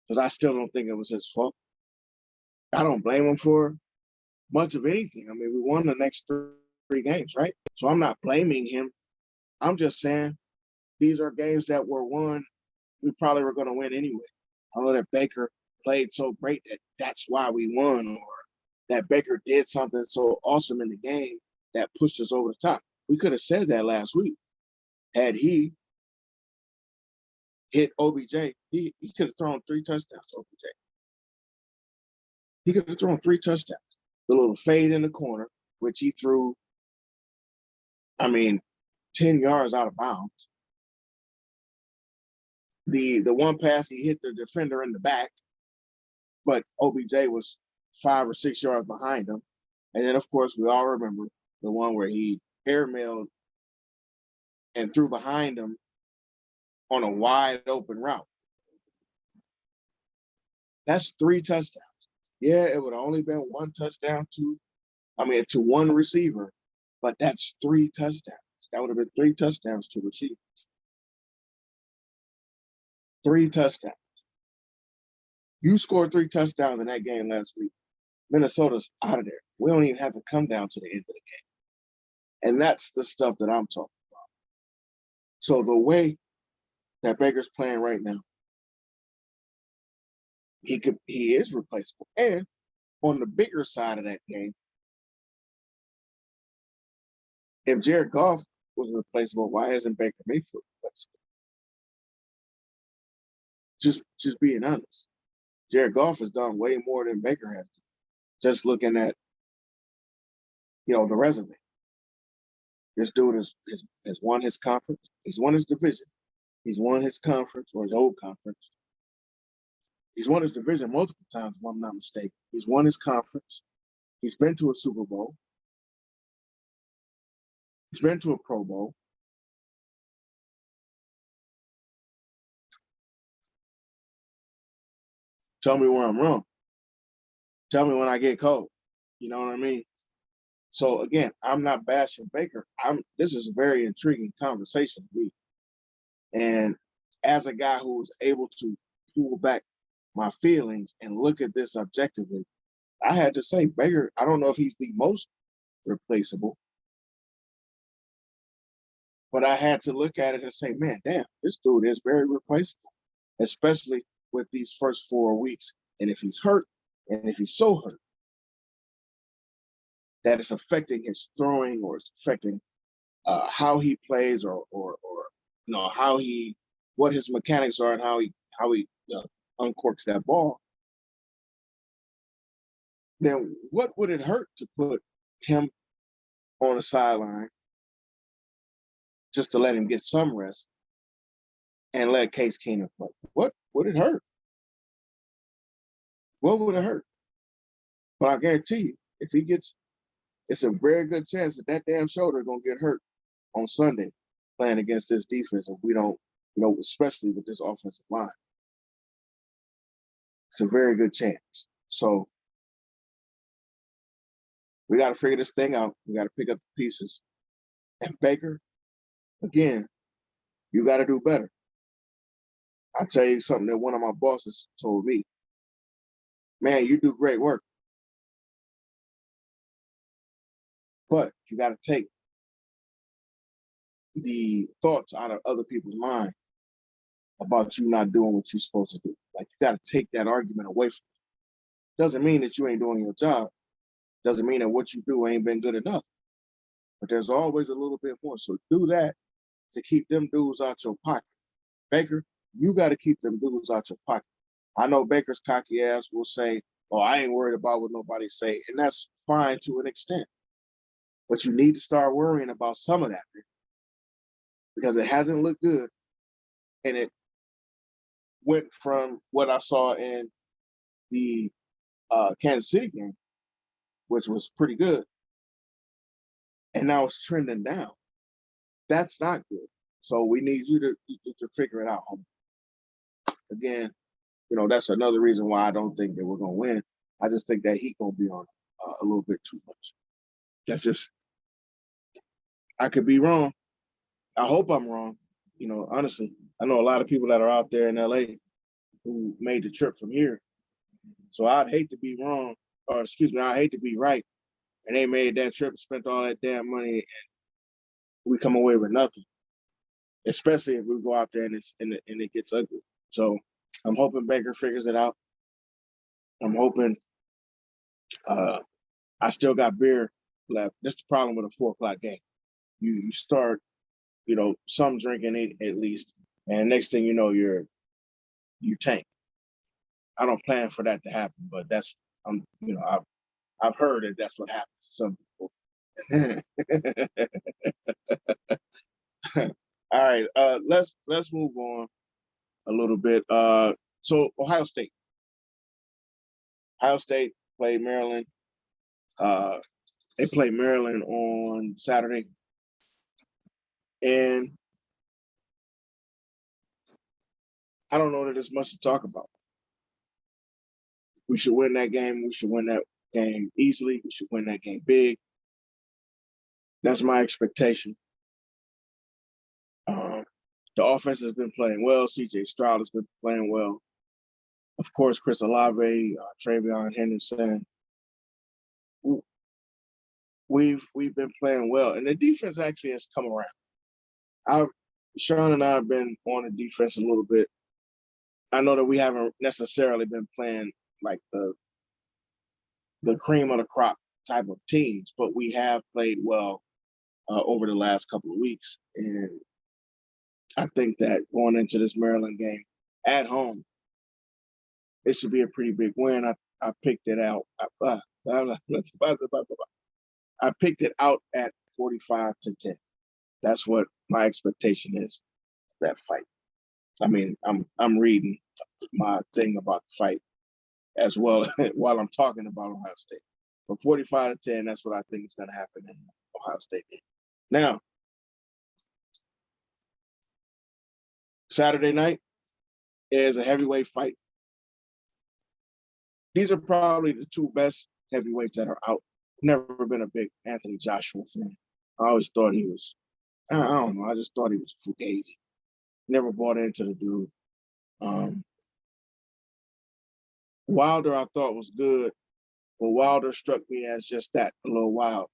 because I still don't think it was his fault. I don't blame him for much of anything. I mean, we won the next 3 games, right? So I'm not blaming him. I'm just saying these are games that were won. We probably were going to win anyway. I know that Baker played so great that that's why we won, or that Baker did something so awesome in the game that pushed us over the top. We could have said that last week. Had he hit OBJ, he could have thrown 3 touchdowns to OBJ. He could have thrown 3 touchdowns. The little fade in the corner, which he threw, 10 yards out of bounds. The one pass, he hit the defender in the back, but OBJ was 5 or 6 yards behind him. And then, of course, we all remember the one where he airmailed and threw behind him on a wide open route. That's 3 touchdowns. Yeah, it would have only been 1 touchdown to one receiver, but that's 3 touchdowns. That would have been 3 touchdowns to receivers. 3 touchdowns. You scored 3 touchdowns in that game last week. Minnesota's out of there. We don't even have to come down to the end of the game. And that's the stuff that I'm talking about. So the way that Baker's playing right now, he is replaceable. And on the bigger side of that game, if Jared Goff was replaceable, why isn't Baker Mayfield replaceable? Just being honest. Jared Goff has done way more than Baker has done. Just looking at, the resume. This dude has won his conference. He's won his division. He's won his conference or his old conference. He's won his division multiple times, if I'm not mistaken. He's won his conference. He's been to a Super Bowl. He's been to a Pro Bowl. Tell me where I'm wrong. Tell me when I get cold. You know what I mean? So again, I'm not bashing Baker. This is a very intriguing conversation to me. And as a guy who was able to pull back my feelings and look at this objectively, I had to say Baker, I don't know if he's the most replaceable, but I had to look at it and say, man, damn, this dude is very replaceable, especially with these first 4 weeks. And if he's hurt, and if he's so hurt that it's affecting his throwing or it's affecting how he plays or you know what his mechanics are and how he uncorks that ball, then what would it hurt to put him on the sideline just to let him get some rest and let Case Keenum play? What would it hurt? What would it hurt? But I guarantee you, if he gets, it's a very good chance that damn shoulder is going to get hurt on Sunday playing against this defense if we don't, especially with this offensive line. It's a very good chance. So we got to figure this thing out. We got to pick up the pieces. And Baker, again, you got to do better. I'll tell you something that one of my bosses told me. Man, you do great work. But you got to take the thoughts out of other people's mind about you not doing what you're supposed to do. Like, you got to take that argument away from you. Doesn't mean that you ain't doing your job. Doesn't mean that what you do ain't been good enough. But there's always a little bit more. So do that to keep them dudes out your pocket. Baker, you got to keep them dudes out your pocket. I know Baker's cocky ass will say, oh, I ain't worried about what nobody say. And that's fine to an extent. But you need to start worrying about some of that, because it hasn't looked good. And it went from what I saw in the Kansas City game, which was pretty good, and now it's trending down. That's not good. So we need you to figure it out, homie. Again, that's another reason why I don't think that we're going to win. I just think that heat going to be on a little bit too much. That's just, I could be wrong. I hope I'm wrong. Honestly, I know a lot of people that are out there in LA who made the trip from here. So I'd hate to be wrong, or excuse me, I'd hate to be right. And they made that trip, spent all that damn money, and we come away with nothing. Especially if we go out there and it gets ugly. So I'm hoping Baker figures it out. I'm hoping I still got beer left. That's the problem with a 4:00 game. You start, some drinking it at least, and next thing you know, you tank. I don't plan for that to happen, but that's I've heard that that's what happens to some people. All right, let's move on a little bit. So Ohio State played Maryland. They played Maryland on Saturday, and I don't know that there's much to talk about. We should win that game. We should win that game easily. We should win that game big. That's my expectation. The offense has been playing well. C.J. Stroud has been playing well. Of course, Chris Olave, Travion Henderson. We've been playing well, and the defense actually has come around. Sean and I have been on the defense a little bit. I know that we haven't necessarily been playing like the cream of the crop type of teams, but we have played well over the last couple of weeks. And I think that going into this Maryland game at home, it should be a pretty big win. I picked it out. I picked it out at 45-10. That's what my expectation is, that fight. I mean, I'm reading my thing about the fight as well while I'm talking about Ohio State. From 45-10, that's what I think is going to happen in Ohio State game. Now, Saturday night is a heavyweight fight. These are probably the two best heavyweights that are out. Never been a big Anthony Joshua fan. I always thought he was, I don't know, I just thought he was fugazi. Never bought into the dude. Wilder, I thought was good, but Wilder struck me as just that, a little wild.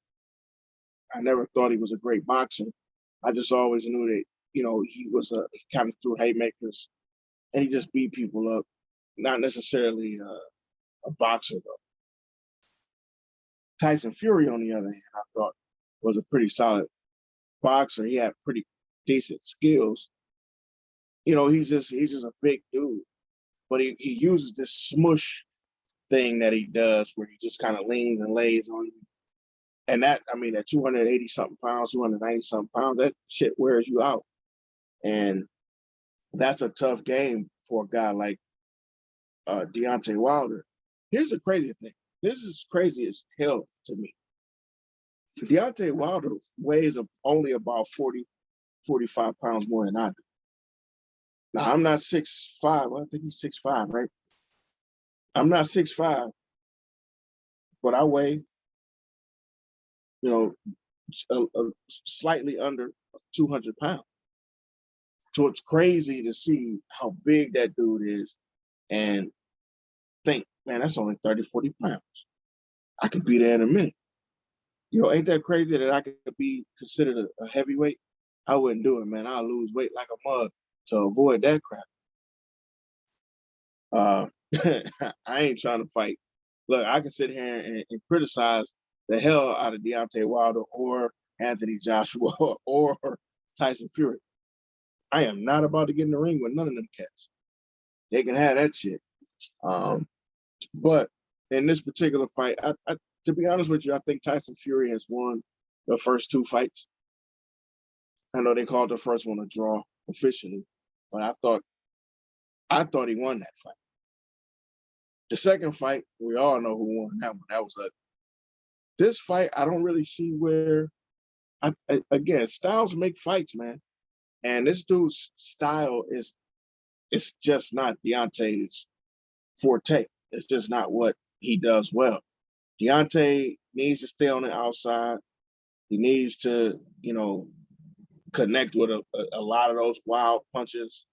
I never thought he was a great boxer. I just always knew that, he kind of threw haymakers and he just beat people up. Not necessarily a boxer, though. Tyson Fury, on the other hand, I thought was a pretty solid boxer. He had pretty decent skills. He's just a big dude, but he uses this smush thing that he does where he just kind of leans and lays on you. And at 280 something pounds, 290 something pounds, that shit wears you out. And that's a tough game for a guy like Deontay Wilder. Here's the crazy thing. This is crazy as hell to me. Deontay Wilder weighs only about 40, 45 pounds more than I do. Now, I'm not 6'5". I think he's 6'5", right? I'm not 6'5", but I weigh, slightly under 200 pounds. So it's crazy to see how big that dude is and think, man, that's only 30, 40 pounds. I could be there in a minute. Ain't that crazy that I could be considered a heavyweight? I wouldn't do it, man. I'll lose weight like a mug to avoid that crap. I ain't trying to fight. Look, I can sit here and criticize the hell out of Deontay Wilder or Anthony Joshua or Tyson Fury. I am not about to get in the ring with none of them cats. They can have that shit. But in this particular fight, I to be honest with you, I think Tyson Fury has won the first two fights. I know they called the first one a draw officially, but I thought he won that fight. The second fight, we all know who won that one. That was ugly. This fight, I don't really see where. Again, styles make fights, man. And this dude's style it's just not Deontay's forte. It's just not what he does well. Dionte needs to stay on the outside. He needs to, connect with a lot of those wild punches.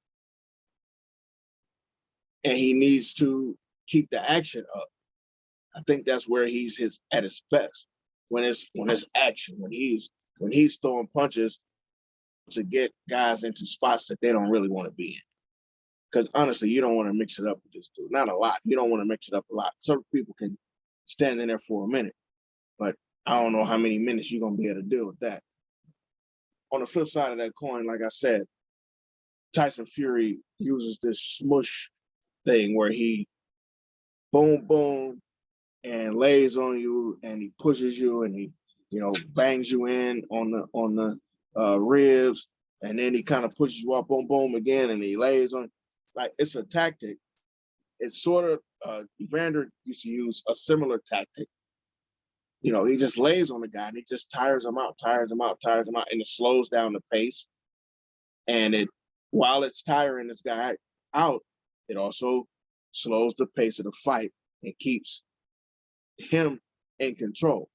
And he needs to keep the action up. I think that's where he's at his best. When it's action, when he's throwing punches to get guys into spots that they don't really want to be in. Because honestly, you don't want to mix it up with this dude. Not a lot. You don't want to mix it up a lot. Some people can stand in there for a minute, but I don't know how many minutes you're going to be able to deal with that. On the flip side of that coin, like I said, Tyson Fury uses this smush thing where he boom, boom, and lays on you and he pushes you and he, bangs you in on the ribs, and then he kind of pushes you up, boom, boom again, and he lays on. Like, it's a tactic. It's sort of, Evander used to use a similar tactic. He just lays on the guy and he just tires him out, and it slows down the pace. And while it's tiring this guy out, it also slows the pace of the fight and keeps him in control.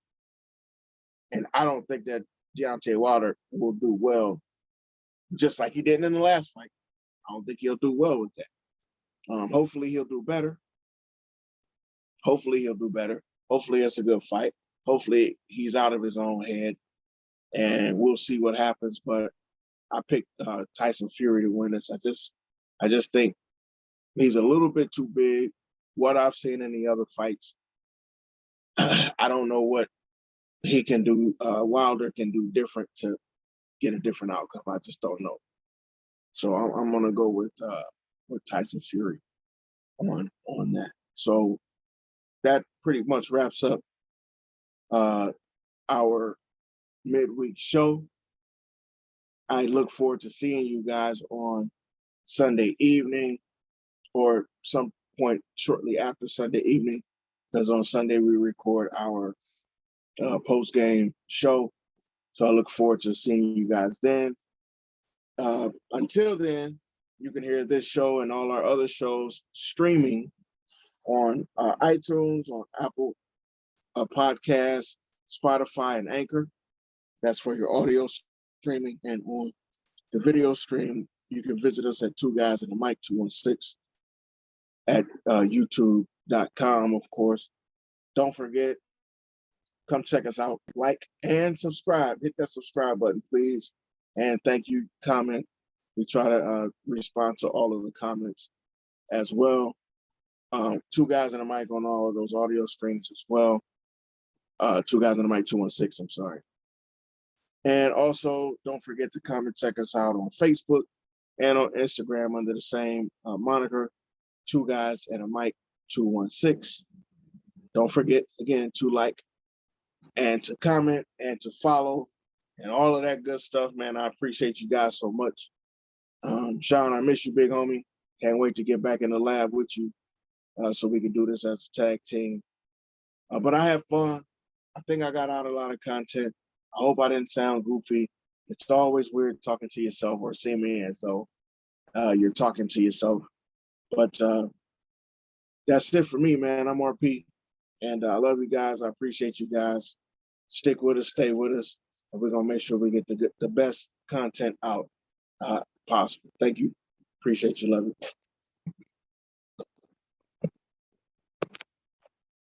And I don't think that Deontay Wilder will do well, just like he did in the last fight. I don't think he'll do well with that. Hopefully he'll do better. Hopefully it's a good fight. Hopefully he's out of his own head, and we'll see what happens. But I picked Tyson Fury to win this. I just think he's a little bit too big. What I've seen in the other fights, I don't know what he can do. Wilder can do different to get a different outcome. I just don't know. So I'm gonna go with Tyson Fury on that. So that pretty much wraps up our midweek show. I look forward to seeing you guys on Sunday evening. or some point shortly after Sunday evening, because on Sunday we record our post-game show. So I look forward to seeing you guys then. Until then, you can hear this show and all our other shows streaming on iTunes, on Apple Podcasts, Spotify, and Anchor. That's for your audio streaming. And on the video stream, you can visit us at Two Guys and a Mic 216 at youtube.com, of course. Don't forget, come check us out, like and subscribe. Hit that subscribe button, please. And thank you, comment. We try to respond to all of the comments as well. Two Guys and a Mic on all of those audio streams as well. Two Guys and a Mic 216, I'm sorry. And also, don't forget to come and check us out on Facebook and on Instagram under the same moniker, Two Guys and a Mic 216. Don't forget, again, to like and to comment and to follow and all of that good stuff, man. I appreciate you guys so much. Sean, I miss you, big homie. Can't wait to get back in the lab with you so we can do this as a tag team. But I have fun. I think I got out a lot of content. I hope I didn't sound goofy. It's always weird talking to yourself or seeming as though you're talking to yourself. But that's it for me, man. I'm RP. And I love you guys. I appreciate you guys. Stick with us, stay with us. And we're going to make sure we get the best content out possible. Thank you. Appreciate you. Love you.